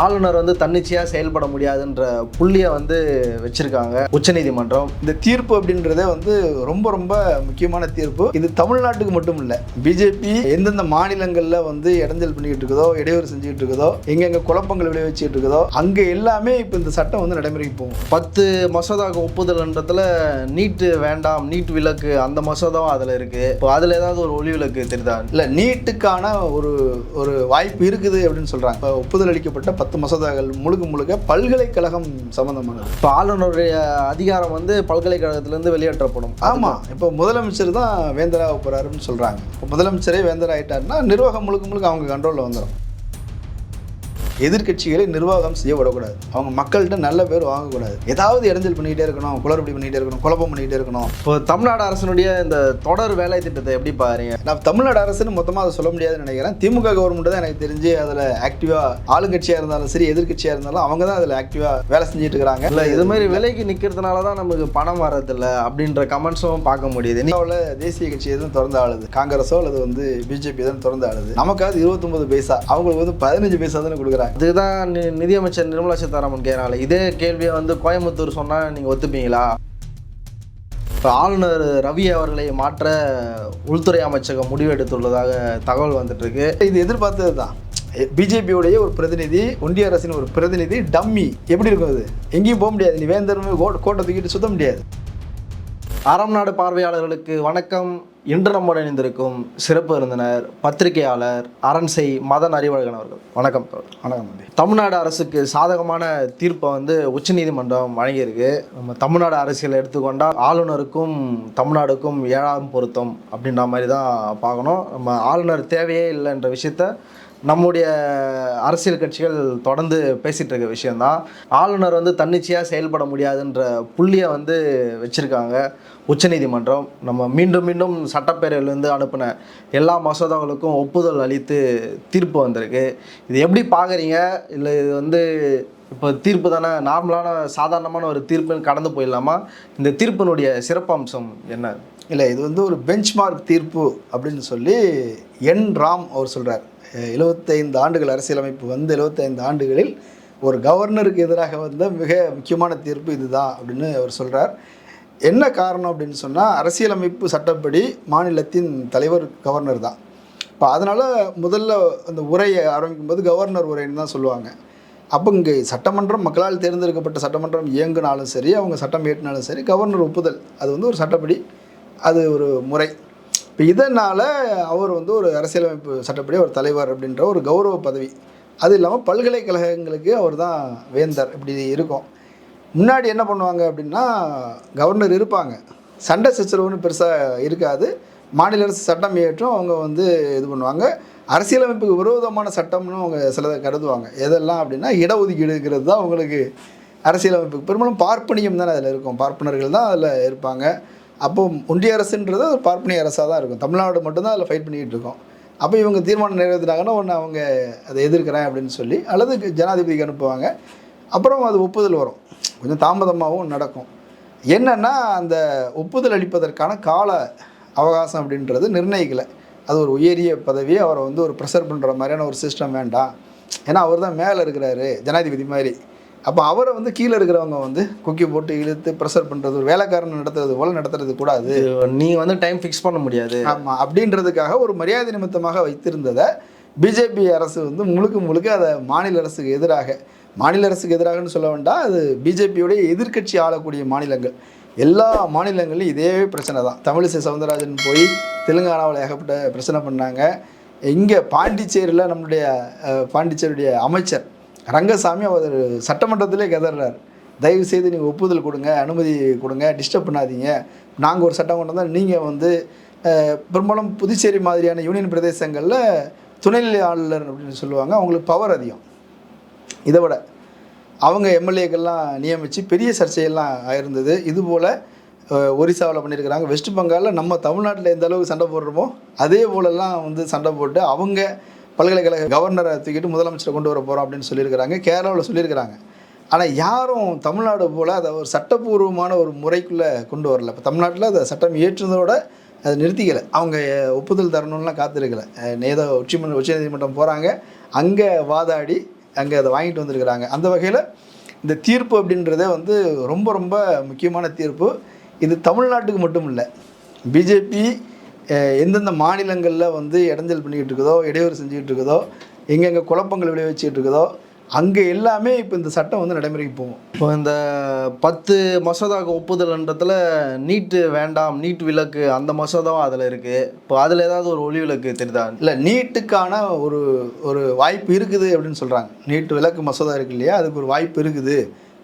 ஆளுநர் வந்து தன்னிச்சையாக செயல்பட முடியாதுன்ற புள்ளியை வந்து வச்சிருக்காங்க உச்சநீதிமன்றம். இந்த தீர்ப்பு அப்படின்றதே வந்து ரொம்ப ரொம்ப முக்கியமான தீர்ப்பு. இது தமிழ்நாட்டுக்கு மட்டும் இல்லை, பிஜேபி எந்தெந்த மாநிலங்களில் வந்து இடைஞ்சல் பண்ணிக்கிட்டு இருக்குதோ, இடையூறு செஞ்சுக்கிட்டு இருக்குதோ, எங்கெங்கே குழப்பங்கள் விளைவிச்சுட்டு இருக்குதோ அங்கே எல்லாமே இப்போ இந்த சட்டம் வந்து நடைமுறைக்கு போகும். 10 மசோதாவுக்கு ஒப்புதல்ன்றதுல நீட்டு வேண்டாம், நீட் விலக்கு அந்த மசோதாவும் அதில் இருக்குது. இப்போ அதில் ஏதாவது ஒரு ஒளி விலக்கு தெரியுதா? இல்லை, நீட்டுக்கான ஒரு ஒரு வாய்ப்பு இருக்குது அப்படின்னு சொல்கிறாங்க. இப்போ ஒப்புதல் அளிக்கப்பட்ட 10 மசோதாக்கள் முழுக்க பல்கலைக்கழகம் சம்பந்தமானது. இப்போ ஆளுநருடைய அதிகாரம் வந்து பல்கலைக்கழகத்திலேருந்து வெளியேற்றப்படும். ஆமாம், இப்போ முதலமைச்சர் தான் வேந்தராக போகிறாருன்னு சொல்கிறாங்க. இப்போ முதலமைச்சரே வேந்தர் ஆகிட்டாருன்னா நிர்வாகம் முழுக்க அவங்க கண்ட்ரோலில் வந்துடும். எதிர்கட்சிகளை நிர்வாகம் செய்ய விடக்கூடாது. அவங்க மக்கள்கிட்ட நல்ல பேர் வாங்கக்கூடாது. ஏதாவது இடைஞ்சல் பண்ணிக்கிட்டே இருக்கணும், குளறுபடி பண்ணிகிட்டே இருக்கணும், குழப்பம் பண்ணிக்கிட்டே இருக்கணும். இப்போ தமிழ்நாடு அரசினுடைய இந்த தொடர் வேலை திட்டத்தை எப்படி பாருங்க? நான் தமிழ்நாடு அரசுன்னு மொத்தமாக அதை சொல்ல முடியாதுன்னு நினைக்கிறேன். திமுக கவர்மெண்ட் தான் எனக்கு தெரிஞ்சு அதில் ஆக்டிவாக, ஆளுங்கட்சியாக இருந்தாலும் சரி எதிர்கட்சியாக இருந்தாலும் அவங்க தான் அதில் ஆக்டிவாக வேலை செஞ்சுட்டு இருக்கிறாங்க. இல்லை, இது மாதிரி விலைக்கு நிற்கிறதுனால தான் நமக்கு பணம் வரதில்லை அப்படின்ற கமெண்ட்ஸும் பார்க்க முடியுது. இந்தியாவில் தேசிய கட்சி எதுவும் திறந்து ஆளுது, காங்கிரஸோ அல்லது வந்து பிஜேபி எதுவும் திறந்து ஆளுது. நமக்காவது 29 பைசா, அவங்களுக்கு வந்து 15 பைசா தானே கொடுக்குறாங்க. இதுதான் நிதியமைச்சர் நிர்மலா சீதாராமன் கேட்கறாங்க. இதே கேள்வியை வந்து கோயம்புத்தூர் சொன்னா நீங்க ஒத்துப்பீங்களா? இப்போ ஆளுநர் ரவி அவர்களை மாற்ற உள்துறை அமைச்சகம் முடிவெடுத்துள்ளதாக தகவல் வந்துட்டு இருக்கு. இது எதிர்பார்த்தது தான். பிஜேபியோடைய ஒரு பிரதிநிதி, ஒன்றிய அரசின் ஒரு பிரதிநிதி டம்மி எப்படி இருக்கும்? அது எங்கேயும் போக முடியாது. நீ வேந்தர் கோட்டை தூக்கிட்டு சுத்த முடியாது. அறம் நாடு பார்வையாளர்களுக்கு வணக்கம். இன்று நம்முடன் இணைந்திருக்கும் சிறப்பு விருந்தினர் பத்திரிகையாளர் அரண்சை மதன் அறிவழகன் அவர்கள். வணக்கம். வணக்கம். தமிழ்நாடு அரசுக்கு சாதகமான தீர்ப்பை வந்து உச்சநீதிமன்றம் வழங்கியிருக்கு. நம்ம தமிழ்நாடு அரசியல் எடுத்துக்கொண்டால் ஆளுநருக்கும் தமிழ்நாடுக்கும் 7ஆம் பொருத்தம் அப்படின்ற மாதிரி தான் பார்க்கணும். நம்ம ஆளுநர் தேவையே இல்லைன்ற விஷயத்த நம்முடைய அரசியல் கட்சிகள் தொடர்ந்து பேசிகிட்டு இருக்க விஷயந்தான். ஆளுநர் வந்து தன்னிச்சையாக செயல்பட முடியாதுன்ற புள்ளியை வந்து வச்சுருக்காங்க உச்சநீதிமன்றம். நம்ம மீண்டும் சட்டப்பேரவையிலேருந்து அனுப்பின எல்லா மசோதாக்களுக்கும் ஒப்புதல் அளித்து தீர்ப்பு வந்திருக்கு. இது எப்படி பார்க்குறீங்க? இல்லை இது வந்து இப்போ தீர்ப்பு தானே, நார்மலான சாதாரணமான ஒரு தீர்ப்புன்னு கடந்து போயிடலாமா? இந்த தீர்ப்பினுடைய சிறப்பம்சம் என்ன? இல்லை, இது வந்து ஒரு பெஞ்ச்மார்க் தீர்ப்பு அப்படின்னு சொல்லி என் ராம் அவர் சொல்கிறார். 75 ஆண்டுகள் அரசியலமைப்பு வந்து 75 ஆண்டுகளில் ஒரு கவர்னருக்கு எதிராக வந்த மிக முக்கியமான தீர்ப்பு இதுதான் அப்படின்னு அவர் சொல்கிறார். என்ன காரணம் அப்படின்னு சொன்னால், அரசியலமைப்பு சட்டப்படி மாநிலத்தின் தலைவர் கவர்னர் தான். இப்போ அதனால் முதல்ல அந்த உரையை ஆரம்பிக்கும்போது கவர்னர் உரைன்னு தான் சொல்லுவாங்க. அப்போ இங்கே சட்டமன்றம், மக்களால் தேர்ந்தெடுக்கப்பட்ட சட்டமன்றம் இயங்குனாலும் சரி, அவங்க சட்டம் இயற்றினாலும் சரி, கவர்னர் ஒப்புதல் அது வந்து ஒரு சட்டப்படி, அது ஒரு முறை. இப்போ இதனால் அவர் வந்து ஒரு அரசியலமைப்பு சட்டப்படி ஒரு தலைவர் அப்படின்ற ஒரு கௌரவ பதவி. அது இல்லாமல் பல்கலைக்கழகங்களுக்கு அவர் தான் வேந்தர். இப்படி இருக்கும். முன்னாடி என்ன பண்ணுவாங்க அப்படின்னா, கவர்னர் இருப்பாங்க, சண்டை சச்சரவுன்னு பெருசாக இருக்காது. மாநில அரசு சட்டம் இயற்றும், அவங்க வந்து இது பண்ணுவாங்க. அரசியலமைப்புக்கு விரோதமான சட்டம்னு அவங்க சிலதை கருதுவாங்க. எதெல்லாம் அப்படின்னா, இடஒதுக்கீடு இருக்கிறது தான் அவங்களுக்கு அரசியலமைப்புக்கு பெரும்பாலும் பார்ப்பனியம் தானே அதில் இருக்கும். பார்ப்பனர்கள் தான் அதில் இருப்பாங்க. அப்போ ஒன்றிய அரசுன்றது ஒரு பார்ப்பனிய அரசாக தான் இருக்கும். தமிழ்நாடு மட்டும்தான் அதில் ஃபைட் பண்ணிக்கிட்டு இருக்கோம். அப்போ இவங்க தீர்மானம் நிறைவேற்றினாங்கன்னா ஒன்று அவங்க அதை எதிர்க்கிறேன் அப்படின்னு சொல்லி, அல்லது ஜனாதிபதிக்கு அனுப்புவாங்க. அப்புறம் அது ஒப்புதல் வரும். கொஞ்சம் தாமதமாகவும் நடக்கும். என்னென்னா, அந்த ஒப்புதல் அளிப்பதற்கான கால அவகாசம் அப்படின்றது நிர்ணயிக்கலை. அது ஒரு உயரிய பதவி. அவரை வந்து ஒரு ப்ரெஷர் பண்ணுற மாதிரியான ஒரு சிஸ்டம் வேண்டாம். ஏன்னா அவர் தான் மேலே இருக்கிறாரு, ஜனாதிபதி மாதிரி. அப்போ அவரை வந்து கீழே இருக்கிறவங்க வந்து கொக்கி போட்டு இழுத்து ப்ரெஷர் பண்ணுறது, ஒரு வேலைக்காரன் நடத்துறது போல் நடத்துறது கூடாது. நீங்கள் வந்து டைம் ஃபிக்ஸ் பண்ண முடியாது. ஆமாம், அப்படின்றதுக்காக ஒரு மரியாதை நிமித்தமாக வைத்திருந்ததை பிஜேபி அரசு வந்து முழுக்க அதை மாநில அரசுக்கு எதிராகன்னு சொல்ல வேண்டாம், அது பிஜேபியோடைய எதிர்க்கட்சி ஆளக்கூடிய மாநிலங்கள் எல்லா மாநிலங்களையும் இதே பிரச்சனை தான். தமிழிசை சவுந்தரராஜன் போய் தெலுங்கானாவில் ஏகப்பட்ட பிரச்சனை பண்ணாங்க. இங்கே பாண்டிச்சேரியில் நம்மளுடைய பாண்டிச்சேரியுடைய அமைச்சர் ரங்கசாமி அவர் சட்டமன்றத்திலே கதறார், தயவு செய்து நீங்கள் ஒப்புதல் கொடுங்க, அனுமதி கொடுங்க, டிஸ்டர்ப் பண்ணாதீங்க. நாங்கள் ஒரு சட்டம் கொண்டு வந்தால் நீங்கள் வந்து பெரும்பாலும் புதுச்சேரி மாதிரியான யூனியன் பிரதேசங்களில் துணைநிலை ஆளுநர் அப்படின்னு சொல்லுவாங்க, அவங்களுக்கு பவர் அதிகம். இதை விட அவங்க எம்எல்ஏக்கள்லாம் நியமித்து பெரிய சர்ச்சையெல்லாம் ஆயிருந்தது. இதுபோல் ஒரிசாவில் பண்ணியிருக்கிறாங்க. வெஸ்ட் பெங்காலில் நம்ம தமிழ்நாட்டில் எந்த அளவுக்கு சண்டை போடுறோமோ அதே போலெல்லாம் வந்து சண்டை போட்டு அவங்க பல்கலைக்கழக கவர்னரை தூக்கிட்டு முதலமைச்சரை கொண்டு வர போகிறோம் அப்படின்னு சொல்லியிருக்கிறாங்க. கேரளாவில் சொல்லியிருக்கிறாங்க. ஆனால் யாரும் தமிழ்நாடு போல் அதை ஒரு சட்டப்பூர்வமான ஒரு முறைக்குள்ளே கொண்டு வரல. இப்போ தமிழ்நாட்டில் அதை சட்டம் இயற்றுவதோடு அதை நிறுத்திக்கலை. அவங்க ஒப்புதல் தரணும்லாம் காத்திருக்கலை. ஏதோ உச்சநீதிமன்றம் போகிறாங்க, அங்கே வாதாடி அங்கே அதை வாங்கிட்டு வந்திருக்கிறாங்க. அந்த வகையில் இந்த தீர்ப்பு அப்படின்றதே வந்து ரொம்ப ரொம்ப முக்கியமான தீர்ப்பு. இது தமிழ்நாட்டுக்கு மட்டும் இல்லை, பிஜேபி எந்தெந்த மாநிலங்களில் வந்து இடைஞ்சல் பண்ணிக்கிட்டு இருக்குதோ, இடையூறு செஞ்சுக்கிட்டு இருக்குதோ, எங்கெங்கே குழப்பங்கள் விளைவிச்சிட்டு இருக்குதோ, அங்கே எல்லாமே இப்போ இந்த சட்டம் வந்து நடைமுறைக்கு போகும். இப்போ இந்த 10 மசோதாவுக்கு ஒப்புதல்ன்றதுல நீட்டு வேண்டாம், நீட் விலக்கு அந்த மசோதாவும் அதில் இருக்குது. இப்போ அதில் ஏதாவது ஒரு ஒளி விலக்கு தெரியுதா? இல்லை, நீட்டுக்கான ஒரு ஒரு வாய்ப்பு இருக்குது அப்படின்னு சொல்கிறாங்க. நீட்டு விலக்கு மசோதா இருக்கு இல்லையா, அதுக்கு ஒரு வாய்ப்பு இருக்குது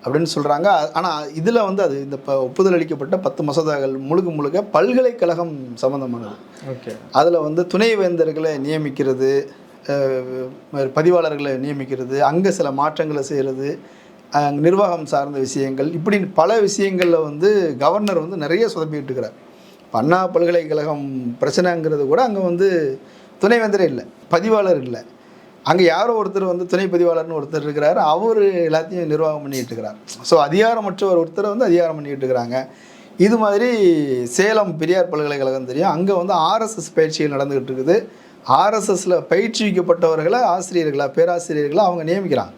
அப்படின்னு சொல்கிறாங்க. ஆனால் இதில் வந்து அது இந்த ஒப்புதல் அளிக்கப்பட்ட 10 மசோதாக்கள் முழுக்க முழுக்க பல்கலைக்கழகம் சம்மந்தமானது. ஓகே. அதில் வந்து துணைவேந்தர்களை நியமிக்கிறது, பதிவாளர்களை நியமிக்கிறது, அங்கே சில மாற்றங்களை செய்கிறது, நிர்வாகம் சார்ந்த விஷயங்கள், இப்படி பல விஷயங்களில் வந்து கவர்னர் வந்து நிறைய சொதப்பிட்டு இருக்கிறார். அண்ணா பல்கலைக்கழகம் பிரச்சனைங்கிறது கூட அங்கே வந்து துணைவேந்தரே இல்லை, பதிவாளர் இல்லை, அங்கே யாரோ ஒருத்தர் வந்து துணை பதிவாளர்னு ஒருத்தர் இருக்கிறார், அவர் எல்லாத்தையும் நிர்வாகம் பண்ணிகிட்டு இருக்கிறார். ஸோ அதிகாரமற்ற ஒருத்தரை வந்து அதிகாரம் பண்ணிகிட்டு இருக்கிறாங்க. இது மாதிரி சேலம் பெரியார் பல்கலைக்கழகம் தெரியும், அங்கே வந்து ஆர்எஸ்எஸ் பயிற்சிகள் நடந்துக்கிட்டு இருக்குது. ஆர்எஸ்எஸில் பயிற்றுவிக்கப்பட்டவர்களை ஆசிரியர்களாக, பேராசிரியர்களாக அவங்க நியமிக்கிறாங்க.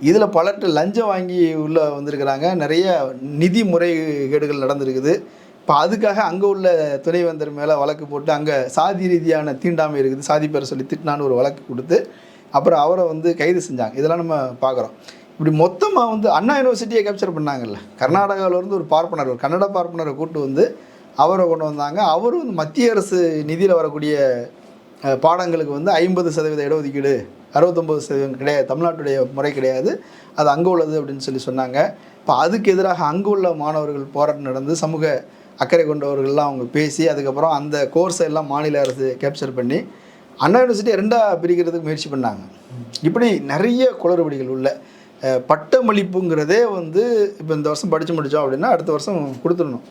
இதில் பலர்கிட்ட லஞ்சம் வாங்கி உள்ளே வந்திருக்கிறாங்க, நிறைய நிதி முறைகேடுகள் நடந்திருக்குது. இப்போ அதுக்காக அங்கே உள்ள துணைவேந்தர் மேலே வழக்கு போட்டு அங்கே சாதி ரீதியான தீண்டாமை இருக்குது, சாதி பேரை சொல்லி திட்டினான்னு ஒரு வழக்கு கொடுத்து அப்புறம் அவரை வந்து கைது செஞ்சாங்க. இதெல்லாம் நம்ம பார்க்குறோம். இப்படி மொத்தமாக வந்து அண்ணா யூனிவர்சிட்டியை கேப்சர் பண்ணாங்கல்ல, கர்நாடகாவிலேருந்து ஒரு பார்ப்பனர், ஒரு கன்னட பார்ப்பனரை கூட்டு வந்து அவரை கொண்டு வந்தாங்க. அவர் வந்து மத்திய அரசு நிதியில் வரக்கூடிய பாடங்களுக்கு வந்து 50% இடஒதுக்கீடு, 69% கிடையாது, தமிழ்நாட்டுடைய முறை கிடையாது, அது அங்கே உள்ளது அப்படின்னு சொன்னாங்க. இப்போ அதுக்கு எதிராக அங்கே உள்ள மாணவர்கள் போராட்டம் நடந்து சமூக அக்கறை கொண்டவர்கள்லாம் அவங்க பேசி அதுக்கப்புறம் அந்த கோர்ஸை எல்லாம் மாநில அரசு கேப்சர் பண்ணி அண்ணா யூனிவர்சிட்டியை 2ஆக பிரிக்கிறதுக்கு முயற்சி பண்ணாங்க. இப்படி நிறைய குளறுபடிகள் உள்ள பட்டமளிப்புங்கிறதே வந்து இப்போ இந்த வருஷம் படித்து முடித்தோம் அப்படின்னா அடுத்த வருஷம் கொடுத்துடணும்.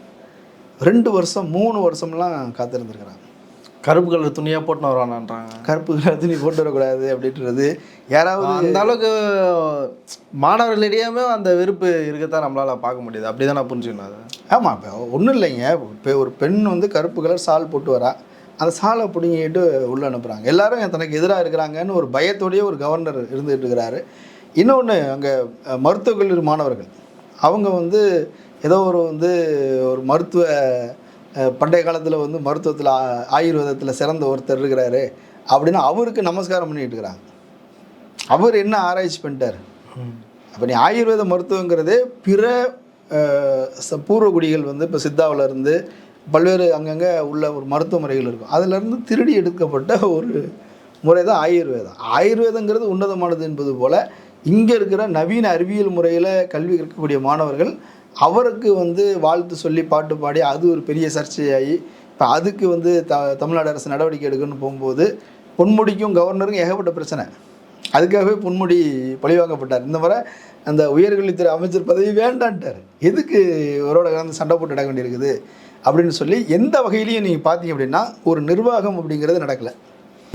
2 வருஷம் 3 வருஷம்லாம் காத்திருந்துருக்குறாங்க. கருப்பு கலர் துணியாக போட்டுன்னு வருவானான்றாங்க. கருப்பு கலர் துணி போட்டு வரக்கூடாது அப்படின்றது யாராவது அந்த அளவுக்கு மாணவர்களிடையே அந்த வெறுப்பு இருக்கத்தான் நம்மளால் பார்க்க முடியுது. அப்படி தான் நான் புரிஞ்சுக்கணும் அதை. ஆமாம், இப்போ ஒன்றும் இல்லைங்க. இப்போ ஒரு பெண் வந்து கருப்பு கலர் சால் போட்டு வரா, அந்த சாலை பிடிங்கிட்டு உள்ளே அனுப்புகிறாங்க. எல்லாரும் தனக்கு எதிராக இருக்கிறாங்கன்னு ஒரு பயத்தோடையே ஒரு கவர்னர் இருந்துகிட்டு இருக்கிறாரு. இன்னொன்று, அங்கே மருத்துவக் கல்லூரி மாணவர்கள் அவங்க வந்து ஏதோ ஒரு மருத்துவ பண்டைய காலத்தில் வந்து மருத்துவத்தில் ஆயுர்வேதத்தில் சிறந்த ஒருத்தர் இருக்கிறாரு அப்படின்னு அவருக்கு நமஸ்காரம் பண்ணிட்டு இருக்கிறாங்க. அவர் என்ன ஆராய்ச்சி பண்ணிட்டார்? அப்போ நீ ஆயுர்வேத மருத்துவங்கிறதே பிற பூர்வகுடிகள் வந்து இப்போ சித்தாவில் இருந்து பல்வேறு அங்கங்கே உள்ள ஒரு மருத்துவ முறைகள் இருக்கும், அதிலிருந்து திருடி எடுக்கப்பட்ட ஒரு முறை தான் ஆயுர்வேதம். ஆயுர்வேதங்கிறது உன்னதமானது என்பது போல் இங்கே இருக்கிற நவீன அறிவியல் முறையில் கல்வி கற்கக்கூடிய மாணவர்கள் அவருக்கு வந்து வாழ்த்து சொல்லி பாட்டு பாடி அது ஒரு பெரிய சர்ச்சையாகி இப்போ அதுக்கு வந்து தமிழ்நாடு அரசு நடவடிக்கை எடுக்கணும்னு போகும்போது பொன்முடிக்கும் கவர்னருக்கும் ஏகப்பட்ட பிரச்சனை. அதுக்காகவே பொன்முடி பழிவாங்கப்பட்டார். இந்த முறை அந்த உயர்கல்வித்துறை அமைச்சர் பதவி வேண்டான்ட்டார். எதுக்கு இவரோட கலந்து சண்டை போட்டு நடக்க வேண்டியிருக்குது அப்படின்னு சொல்லி எந்த வகையிலையும் நீங்கள் பார்த்தீங்க அப்படின்னா ஒரு நிர்வாகம் அப்படிங்கிறது நடக்கலை.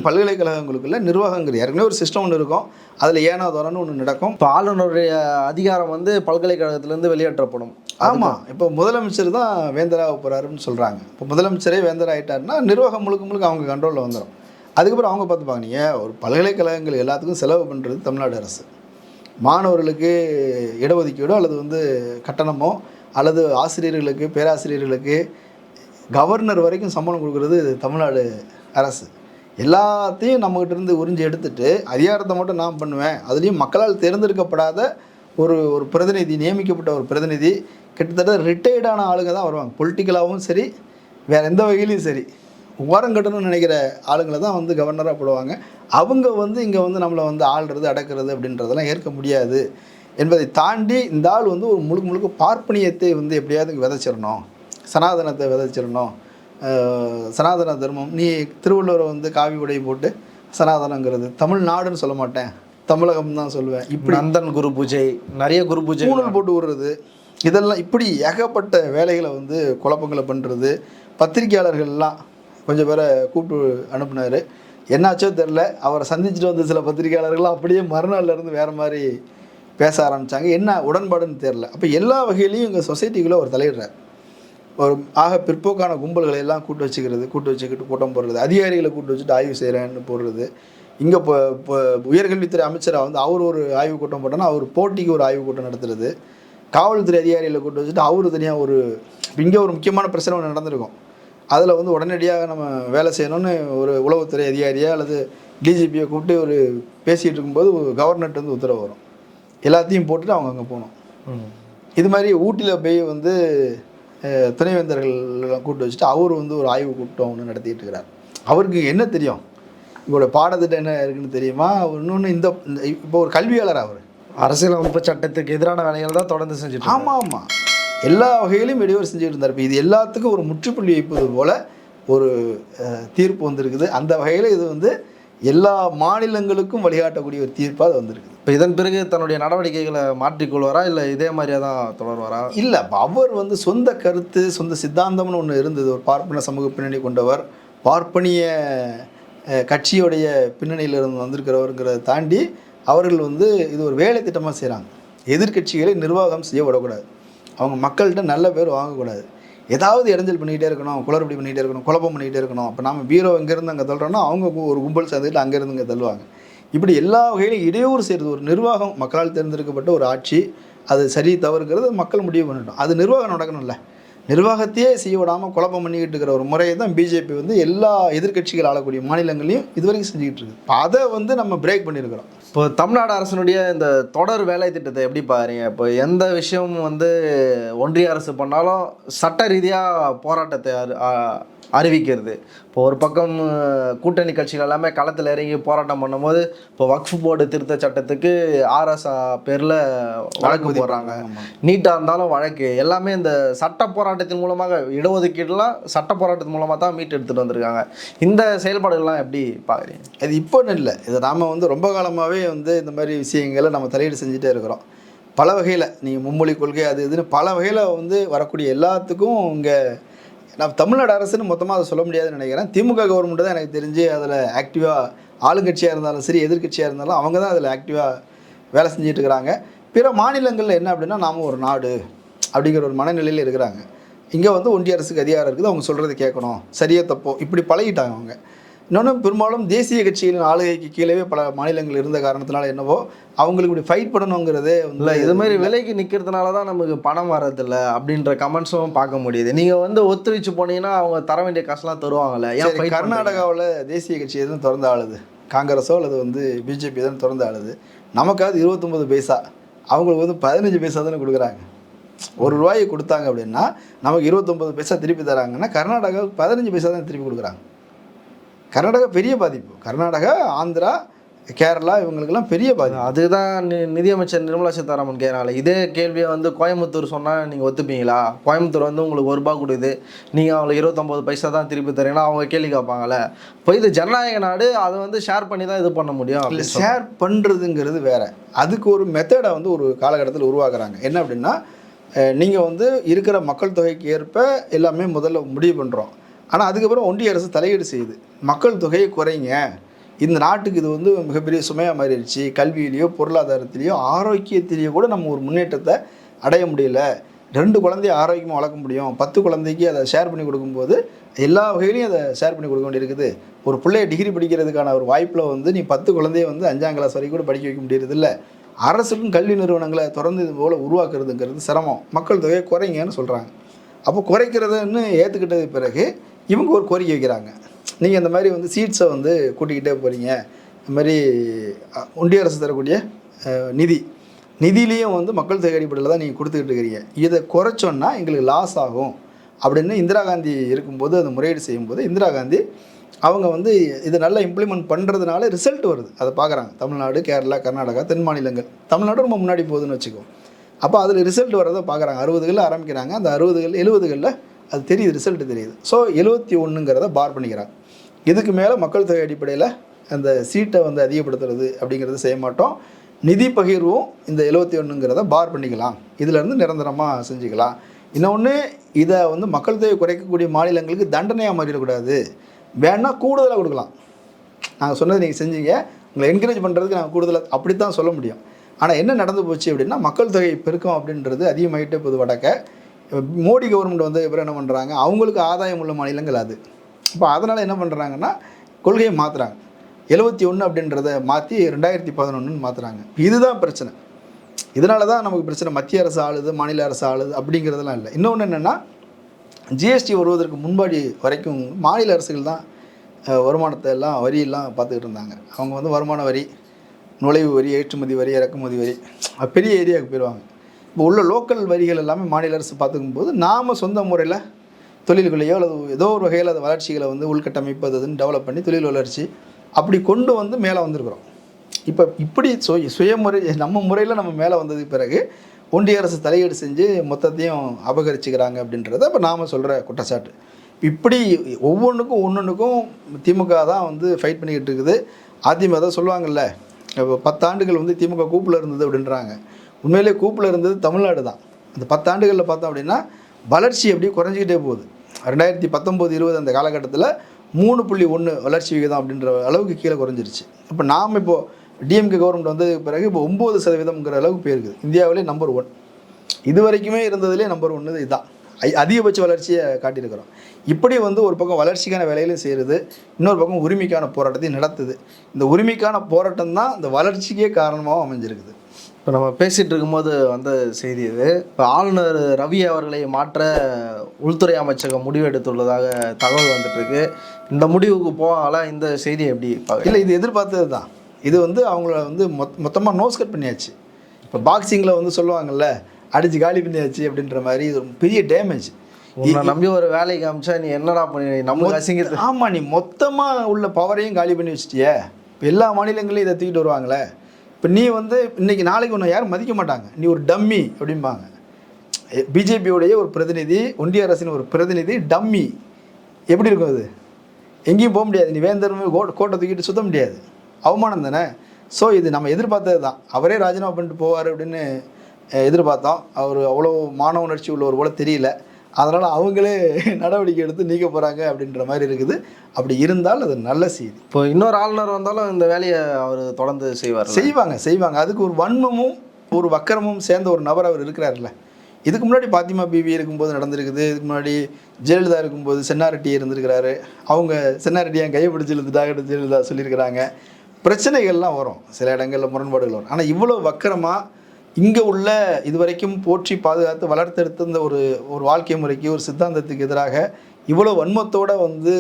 பல்கலைக்கழகங்களுக்குள்ள நிர்வாகங்கிறது ஏற்கனவே ஒரு சிஸ்டம் ஒன்று இருக்கும், அதில் ஏனாதோரன்னு ஒன்று நடக்கும். இப்போ ஆளுநருடைய அதிகாரம் வந்து பல்கலைக்கழகத்திலேருந்து வெளியேற்றப்படும். ஆமாம், இப்போ முதலமைச்சர் தான் வேந்தராக போகிறாருன்னு சொல்கிறாங்க. இப்போ முதலமைச்சரே வேந்தர் ஆகிட்டாருன்னா நிர்வாகம் முழுக்க முழுக்க அவங்க கண்ட்ரோலில் வந்துடும். அதுக்கப்புறம் அவங்க பார்த்துப்பாங்க. நீங்கள் ஒரு பல்கலைக்கழகங்கள் எல்லாத்துக்கும் செலவு பண்ணுறது தமிழ்நாடு அரசு. மாணவர்களுக்கு இடஒதுக்கீடோ அல்லது வந்து கட்டணமோ அல்லது ஆசிரியர்களுக்கு பேராசிரியர்களுக்கு கவர்னர் வரைக்கும் சம்பளம் கொடுக்குறது தமிழ்நாடு அரசு. எல்லாத்தையும் நம்மகிட்ட இருந்து உறிஞ்சி எடுத்துட்டு அதிகாரத்தை மட்டும் நான் பண்ணுவேன், அதுலேயும் மக்களால் தேர்ந்தெடுக்கப்படாத ஒரு பிரதிநிதி, நியமிக்கப்பட்ட ஒரு பிரதிநிதி, கிட்டத்தட்ட ரிட்டையர்டான ஆளுங்க தான் வருவாங்க. பொலிட்டிக்கலாகவும் சரி வேறு எந்த வகையிலையும் சரி ஓரம் கட்டணும்னு நினைக்கிற ஆளுங்களை தான் வந்து கவர்னராக போடுவாங்க. அவங்க வந்து இங்கே வந்து நம்மளை வந்து ஆள்றது அடக்கிறது அப்படின்றதெல்லாம் ஏற்க முடியாது என்பதை தாண்டி இந்த ஆள் வந்து ஒரு முழுக்க முழுக்க பார்ப்பனியத்தை வந்து எப்படியாவது விதைச்சிடணும், சனாதனத்தை விதைச்சிடணும், சனாதன தர்மம். நீ திருவள்ளுவரை வந்து காவி உடை போட்டு சனாதனங்கிறது தமிழ்நாடுன்னு சொல்ல மாட்டேன், தமிழகம் தான் சொல்லுவேன். இப்படி நந்தன் குரு பூஜை, நிறைய குரு பூஜை, ஊழல் போட்டு விடுறது, இதெல்லாம் இப்படி ஏகப்பட்ட வேலைகளை வந்து குழப்பங்களை பண்ணுறது. பத்திரிகையாளர்கள்லாம் கொஞ்சம் பேரை கூப்பிட்டு அனுப்புனார். என்னாச்சோ தெரில, அவரை சந்திச்சுட்டு வந்த சில பத்திரிகையாளர்கள்லாம் அப்படியே மறுநாள்லேருந்து வேறு மாதிரி பேச ஆரம்பித்தாங்க. என்ன உடன்பாடுன்னு தெரில. அப்போ எல்லா வகையிலையும் இங்கே சொசைட்டிக்குள்ளே ஒரு தலையிடுறார். ஒரு பிற்போக்கான கும்பல்களை எல்லாம் கூட்டு வச்சுக்கிட்டு கூட்டம் போடுறது, அதிகாரிகளை கூட்டு வச்சுட்டு ஆய்வு செய்கிறேன்னு போடுறது, இங்கே இப்போ உயர்கல்வித்துறை அமைச்சராக வந்து அவர் ஒரு ஆய்வுக் கூட்டம் போட்டோன்னா அவர் போட்டிக்கு ஒரு ஆய்வுக் கூட்டம் நடத்துறது, காவல்துறை அதிகாரிகளை கூட்டு வச்சுட்டு அவர் தனியாக ஒரு இங்கே ஒரு முக்கியமான பிரச்சனை ஒன்று நடந்திருக்கும். அதில் வந்து உடனடியாக நம்ம வேலை செய்யணும்னு ஒரு உளவுத்துறை அதிகாரியா அல்லது டிஜிபியை கூப்பிட்டு ஒரு பேசிகிட்டு இருக்கும்போது கவர்னர்கிட்ட வந்து உத்தரவு வரும், எல்லாத்தையும் போட்டுட்டு அவங்க அங்கே போகணும். இது மாதிரி ஊட்டியில் போய் வந்து துணைவேந்தர்கள் கூப்பிட்டு வச்சுட்டு அவர் வந்து ஒரு ஆய்வு கூட்டம் ஒன்று நடத்திட்டு இருக்கிறார். அவருக்கு என்ன தெரியும், உங்களோட பாடத்திட்டம் என்ன இருக்குன்னு தெரியுமா? இன்னொன்று இப்போ ஒரு கல்வியாளர் அவர் அரசியலமைப்பு சட்டத்துக்கு எதிரான வேலைகள் தான் தொடர்ந்து செஞ்சுட்டு. ஆமாம், எல்லா வகையிலும் இடையூறு செஞ்சுட்டு இருந்தார். இப்போ இது எல்லாத்துக்கும் ஒரு முற்றுப்புள்ளி வைப்பது போல் ஒரு தீர்ப்பு வந்திருக்குது. அந்த வகையில் இது வந்து எல்லா மாநிலங்களுக்கும் வழிகாட்டக்கூடிய ஒரு தீர்ப்பாக அது வந்திருக்குது. இப்போ இதன் பிறகு தன்னுடைய நடவடிக்கைகளை மாற்றிக்கொள்வாரா இல்லை இதே மாதிரியாக தான் தொடர்வாரா? இல்லை, இப்போ அவர் வந்து சொந்த கருத்து சொந்த சித்தாந்தம்னு ஒன்று இருந்தது. ஒரு பார்ப்பன சமூக பின்னணி கொண்டவர், பார்ப்பனிய கட்சியோடைய பின்னணியிலிருந்து வந்திருக்கிறவருங்கிறத தாண்டி அவர்கள் வந்து இது ஒரு வேலை திட்டமாக செய்கிறாங்க. எதிர்கட்சிகளை நிர்வாகம் செய்ய விடக்கூடாது, அவங்க மக்கள்கிட்ட நல்ல பேர் வாங்கக்கூடாது, ஏதாவது இடைஞ்சல் பண்ணிக்கிட்டே இருக்கணும், குளறுபடி பண்ணிக்கிட்டே இருக்கணும், குழப்பம் பண்ணிக்கிட்டே இருக்கணும். அப்போ நம்ம பீரோ இங்கேருந்து அங்கே தள்ளுறோன்னா அவங்க ஒரு கும்பல் சேர்ந்துக்கிட்டு அங்கேருந்து இங்கே தள்ளுவாங்க. இப்படி எல்லா வகையிலும் இடையூறு செய்கிறது ஒரு நிர்வாகம். மக்களால் தேர்ந்தெடுக்கப்பட்ட ஒரு ஆட்சி, அது சரி தவறுங்கிறது மக்கள் முடிவு பண்ணிட்டோம். அது நிர்வாகம் நடக்கணும்ல, நிர்வாகத்தையே செய்ய விடாமல் குழப்பம் பண்ணிக்கிட்டு இருக்கிற ஒரு முறையை தான் பிஜேபி வந்து எல்லா எதிர்கட்சிகள் ஆளக்கூடிய மாநிலங்களையும் இதுவரைக்கும் செஞ்சுக்கிட்டு இருக்குது. இப்போ அதை வந்து நம்ம பிரேக் பண்ணியிருக்கிறோம். இப்போ தமிழ்நாடு அரசினுடைய இந்த தொடர் வேலை திட்டத்தை எப்படி பாருங்க? இப்போ எந்த விஷயமும் வந்து ஒன்றிய அரசு பண்ணாலும் சட்ட ரீதியாக போராட்டத்தை அறிவிக்கிறது. இப்போ ஒரு பக்கம் கூட்டணி கட்சிகள் எல்லாமே களத்தில் இறங்கி போராட்டம் பண்ணும்போது இப்போ வக்ஃப் போர்டு திருத்த சட்டத்துக்கு ஆர்எஸ் பேரில் வழக்கு போடுறாங்க. நீட்டாக இருந்தாலும் வழக்கு எல்லாமே இந்த சட்ட போராட்டத்தின் மூலமாக, இடஒதுக்கீடுலாம் சட்ட போராட்டத்தின் மூலமாக தான் மீட்டு எடுத்துகிட்டு வந்திருக்காங்க. இந்த செயல்பாடுகள்லாம் எப்படி பார்க்குறீங்க? அது இப்போன்னு இல்லை, இதை நாம் வந்து ரொம்ப காலமாகவே வந்து இந்த மாதிரி விஷயங்களை நம்ம தலையீடு செஞ்சுட்டே இருக்கிறோம். பல வகையில் நீங்கள் மும்மொழி கொள்கை அது இதுன்னு பல வகையில் வந்து வரக்கூடிய எல்லாத்துக்கும் இங்கே நான் தமிழ்நாடு அரசுன்னு மொத்தமாக அதை சொல்ல முடியாதுன்னு நினைக்கிறேன். திமுக கவர்மெண்ட்டு தான் எனக்கு தெரிஞ்சு அதில் ஆக்டிவாக, ஆளுங்கட்சியாக இருந்தாலும் சரி எதிர்கட்சியாக இருந்தாலும் அவங்க தான் அதில் ஆக்டிவாக வேலை செஞ்சுட்டு இருக்கிறாங்க. பிற மாநிலங்களில் என்ன அப்படின்னா நாம் ஒரு நாடு அப்படிங்கிற ஒரு மனநிலையில் இருக்கிறாங்க. இங்கே வந்து ஒன்றிய அரசுக்கு அதிகாரம் இருக்குது, அவங்க சொல்கிறது கேட்கணும், சரியா தப்போ இப்படி பழகிட்டாங்க அவங்க. இன்னொன்று பெரும்பாலும் தேசிய கட்சிகளின் ஆளுகைக்கு கீழே பல மாநிலங்கள் இருந்த காரணத்தினால என்னவோ அவங்களுக்கு இப்படி ஃபைட் பண்ணணுங்கிறதே இல்லை, இது மாதிரி விலைக்கு நிற்கிறதுனால தான் நமக்கு பணம் வர்றதில்ல அப்படின்ற கமெண்ட்ஸும் பார்க்க முடியுது. நீங்கள் வந்து ஒத்துழைச்சு போனீங்கன்னா அவங்க தர வேண்டிய காசுலாம் தருவாங்கல்ல. ஏன் கர்நாடகாவில் தேசிய கட்சி எதுவும் திறந்து ஆளுது, காங்கிரஸோ அல்லது வந்து பிஜேபி தான் திறந்து ஆளுது. நமக்காவது 29 பைசா, அவங்களுக்கு வந்து 15 பைசா தானே கொடுக்குறாங்க. ₹1 கொடுத்தாங்க அப்படின்னா நமக்கு 29 பைசா திருப்பி தராங்கன்னா கர்நாடகாவுக்கு 15 பைசா தான் திருப்பி கொடுக்குறாங்க. கர்நாடகா பெரிய பாதிப்பு, கர்நாடகா, ஆந்திரா, கேரளா இவங்களுக்கெல்லாம் பெரிய பாதிப்பு. அதுதான் நிதியமைச்சர் நிர்மலா சீதாராமன் கேட்குறாங்க. இதே கேள்வியை வந்து கோயம்புத்தூர் சொன்னால் நீங்கள் ஒத்துப்பீங்களா? கோயம்புத்தூர் வந்து உங்களுக்கு ₹1 கொடுக்குது, நீங்கள் அவங்களுக்கு 29 பைசா தான் திருப்பி தரீங்கன்னா அவங்க கேள்வி கேட்பாங்கள்ல. இப்போ இது ஜனநாயக நாடு, அதை வந்து ஷேர் பண்ணி தான் இது பண்ண முடியும். இல்லை, ஷேர் பண்ணுறதுங்கிறது வேறு. அதுக்கு ஒரு மெத்தடை வந்து ஒரு காலகட்டத்தில் உருவாக்குறாங்க. என்ன அப்படின்னா, நீங்கள் வந்து இருக்கிற மக்கள் தொகைக்கு ஏற்ப எல்லாமே முதல்ல முடிவு பண்ணுறோம். ஆனால் அதுக்கப்புறம் ஒன்றிய அரசு தலையீடு செய்யுது, மக்கள் தொகையை குறைங்க, இந்த நாட்டுக்கு இது வந்து மிகப்பெரிய சுமையாக மாறிடுச்சு, கல்வியிலையோ பொருளாதாரத்திலேயோ ஆரோக்கியத்திலேயோ கூட நம்ம ஒரு முன்னேற்றத்தை அடைய முடியல. 2 குழந்தைய ஆரோக்கியமாக வளர்க்க முடியும், 10 குழந்தைக்கு அதை ஷேர் பண்ணி கொடுக்கும்போது எல்லா வகையிலையும் அதை ஷேர் பண்ணி கொடுக்க வேண்டியிருக்குது. ஒரு பிள்ளைய டிகிரி படிக்கிறதுக்கான ஒரு வாய்ப்பில் வந்து நீ 10 குழந்தைய வந்து 5ஆம் கிளாஸ் வரைக்கும் கூட படிக்க வைக்க முடியறது இல்லை. அரசுக்கும் கல்வி நிறுவனங்களை தொடர்ந்து இது போல் உருவாக்குறதுங்கிறது சிரமம், மக்கள் தொகையை குறைங்கன்னு சொல்கிறாங்க. அப்போ குறைக்கிறதுன்னு ஏற்றுக்கிட்டது பிறகு இவங்க ஒரு கோரிக்கை வைக்கிறாங்க, நீங்கள் இந்த மாதிரி வந்து சீட்ஸை வந்து கூட்டிக்கிட்டே போகிறீங்க, இந்த மாதிரி ஒன்றிய அரசு தரக்கூடிய நிதியிலையும் வந்து மக்கள் தொகை அடிப்படையில் தான் நீங்கள் கொடுத்துக்கிட்டு இருக்கிறீங்க, இதை குறைச்சோன்னா எங்களுக்கு லாஸ் ஆகும் அப்படின்னு இந்திரா காந்தி இருக்கும்போது அதை முறையீடு செய்யும்போது இந்திரா காந்தி அவங்க வந்து இதை நல்லா இம்ப்ளிமெண்ட் பண்ணுறதுனால ரிசல்ட் வருது, அதை பார்க்குறாங்க. தமிழ்நாடு, கேரளா, கர்நாடகா, தென் மாநிலங்கள், தமிழ்நாடு ரொம்ப முன்னாடி போகுதுன்னு வச்சுக்கோ. அப்போ அதில் ரிசல்ட் வர்றதை பார்க்குறாங்க. 60களில் ஆரம்பிக்கிறாங்க, அந்த 60கள் 70களில் அது தெரியுது, ரிசல்ட் தெரியுது. ஸோ 71ங்கிறத பார் பண்ணிக்கிறாங்க. இதுக்கு மேலே மக்கள் தொகை அடிப்படையில் அந்த சீட்டை வந்து அதிகப்படுத்துறது அப்படிங்கிறது செய்ய மாட்டோம், நிதி பகிர்வும் இந்த 71ங்கிறத பார் பண்ணிக்கலாம், இதிலேருந்து நிரந்தரமாக செஞ்சுக்கலாம். இன்னொன்று, இதை வந்து மக்கள் தொகை குறைக்கக்கூடிய மாநிலங்களுக்கு தண்டனையாக மாறிடக்கூடாது, வேணால் கூடுதலாக கொடுக்கலாம். நாங்கள் சொன்னது நீங்கள் செஞ்சீங்க, உங்களை என்கரேஜ் பண்ணுறதுக்கு நாங்கள் கூடுதலாக அப்படி தான் சொல்ல முடியும். ஆனால் என்ன நடந்து போச்சு அப்படின்னா, மக்கள் தொகை பெருக்கம் அப்படின்றது அதிகமாகிட்டே போது. வடக்க மோடி கவர்மெண்ட் வந்து இப்போ என்ன பண்ணுறாங்க, அவங்களுக்கு ஆதாயம் உள்ள மாநிலங்கள் அது. இப்போ அதனால் என்ன பண்ணுறாங்கன்னா கொள்கையை மாற்றுறாங்க. 71 அப்படின்றத மாற்றி 2011 மாற்றுறாங்க. இதுதான் பிரச்சனை. இதனால தான் நமக்கு பிரச்சனை. மத்திய அரசு ஆளுது, மாநில அரசு ஆளுது அப்படிங்கிறதுலாம் இல்லை. இன்னொன்று என்னென்னா, ஜிஎஸ்டி வருவதற்கு முன்பாடி வரைக்கும் மாநில அரசுகள் தான் வருமானத்தை எல்லாம் வரியெல்லாம் பார்த்துக்கிட்டு இருந்தாங்க. அவங்க வந்து வருமான வரி, நுழைவு வரி, ஏற்றுமதி வரி, இறக்குமதி வரி, பெரிய ஏரியாவுக்கு போயிடுவாங்க. இப்போ உள்ள லோக்கல் வரிகள் எல்லாமே மாநில அரசு பார்த்துக்கும் போது நாம் சொந்த முறையில் தொழில்களையோ அல்லது ஏதோ ஒரு வகையில் அந்த வளர்ச்சிகளை வந்து உள்கட்டமைப்பு அதுன்னு டெவலப் பண்ணி தொழில் வளர்ச்சி அப்படி கொண்டு வந்து மேலே வந்திருக்கிறோம். இப்போ இப்படி சுயமுறை நம்ம முறையில் நம்ம மேலே வந்ததுக்கு பிறகு ஒன்றிய அரசு தலையீடு செஞ்சு மொத்தத்தையும் அபகரிச்சுக்கிறாங்க அப்படின்றத இப்போ நாம் சொல்கிற குற்றச்சாட்டு. இப்படி ஒவ்வொன்றுக்கும் திமுக தான் வந்து ஃபைட் பண்ணிக்கிட்டு இருக்குது. அதிமுக தான் சொல்லுவாங்கள்ல, இப்போ 10 ஆண்டுகள் வந்து திமுக கூப்பில் இருந்தது அப்படின்றாங்க. உண்மையிலே கூப்பில் இருந்தது தமிழ்நாடு தான். அந்த 10 ஆண்டுகளில் பார்த்தோம் அப்படின்னா வளர்ச்சி அப்படியே குறைஞ்சிக்கிட்டே போகுது. 2019-20 அந்த காலகட்டத்தில் 3.1 வளர்ச்சி விகிதம் அப்படின்ற அளவுக்கு கீழே குறைஞ்சிருச்சு. இப்போ நாம் இப்போது டிஎம்கே கவர்மெண்ட் வந்தது பிறகு இப்போ 9% அளவுக்கு போயிருக்குது. இந்தியாவிலே நம்பர் 1. இது வரைக்குமே இருந்ததுலேயே நம்பர் 1 இதுதான். அதிகபட்ச வளர்ச்சியை காட்டியிருக்கிறோம். இப்படி வந்து ஒரு பக்கம் வளர்ச்சிக்கான வேலையிலும் செய்கிறது, இன்னொரு பக்கம் உரிமைக்கான போராட்டத்தையும் நடத்துது. இந்த உரிமைக்கான போராட்டம் தான் இந்த வளர்ச்சிக்கே காரணமாகவும் அமைஞ்சிருக்குது. இப்போ நம்ம பேசிகிட்டு இருக்கும்போது வந்த செய்தி இது. இப்போ ஆளுநர் ரவி அவர்களை மாற்ற உள்துறை அமைச்சகம் முடிவு எடுத்துள்ளதாக தகவல் வந்துட்டுருக்கு. இந்த முடிவுக்கு போகலாம், இந்த செய்தி எப்படி பார்க்க? இல்லை, இது எதிர்பார்த்தது தான். இது வந்து அவங்கள வந்து மொத்தமாக நோஸ் கட் பண்ணியாச்சு. இப்போ பாக்ஸிங்கில் வந்து சொல்லுவாங்கள்ல, அடித்து காலி பண்ணியாச்சு அப்படின்ற மாதிரி. இது ஒரு பெரிய டேமேஜ். உன்னை நம்பி ஒரு வேலைக்கு அமிச்சா நீ என்னடா பண்ணி நம்ம அசிங்கத்தை. ஆமாம், நீ மொத்தமாக உள்ள பவரையும் காலி பண்ணி வச்சிட்டியே. இப்போ எல்லா மாநிலங்களையும் இதை தூக்கிட்டு வருவாங்களே. இப்போ நீ வந்து இன்றைக்கி நாளைக்கு ஒன்று யாரும் மதிக்க மாட்டாங்க. நீ ஒரு டம்மி அப்படிம்பாங்க. பிஜேபியோடைய ஒரு பிரதிநிதி, ஒன்றிய அரசின் ஒரு பிரதிநிதி டம்மி. எப்படி இருக்கும் அது? எங்கேயும் போக முடியாது. நீ வேந்தர் கோட்டை தூக்கிட்டு சுத்த முடியாது. அவமானம் தானே. ஸோ இது நம்ம எதிர்பார்த்தது தான். அவரே ராஜினாமா பண்ணிட்டு போவார் அப்படின்னு எதிர்பார்த்தோம். அவர் அவ்வளோ மானவ உணர்ச்சி உள்ளவர் போல் தெரியல. அதனால் அவங்களே நடவடிக்கை எடுத்து நீக்க போகிறாங்க அப்படின்ற மாதிரி இருக்குது. அப்படி இருந்தால் அது நல்ல செய்தி. இப்போ இன்னொரு ஆளுநர் வந்தாலும் இந்த வேலையை அவர் தொடர்ந்து செய்வாங்க. அதுக்கு ஒரு வன்மமும் ஒரு வக்கரமும் சேர்ந்த ஒரு நபர் அவர் இருக்கிறார்ல. இதுக்கு முன்னாடி பாத்திமா பிவி இருக்கும்போது நடந்திருக்குது. இதுக்கு முன்னாடி ஜெயலலிதா இருக்கும்போது சென்னாரெட்டி இருந்திருக்கிறாரு. அவங்க சென்னாரெட்டியை கையை பிடிச்சி இழுத்துட்டாங்க ஜெயலலிதா சொல்லியிருக்கிறாங்க. பிரச்சனைகள்லாம் வரும், சில இடங்களில் முரண்பாடுகள் வரும். ஆனால் இவ்வளோ வக்கரமாக இங்கே உள்ள இதுவரைக்கும் போற்றி பாதுகாத்து வளர்த்தெடுத்த இந்த ஒரு வாழ்க்கை முறைக்கு, ஒரு சித்தாந்தத்துக்கு எதிராக இவ்வளோ வன்மத்தோடு வந்து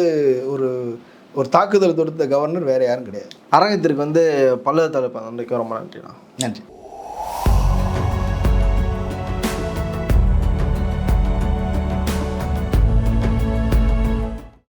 ஒரு தாக்குதல் தொடுத்த கவர்னர் வேறு யாரும் கிடையாது. அரங்கத்திற்கு வந்து பல்லு தலைப்பு. நன்றிக்கு ரொம்ப நன்றிண்ணா. நன்றி.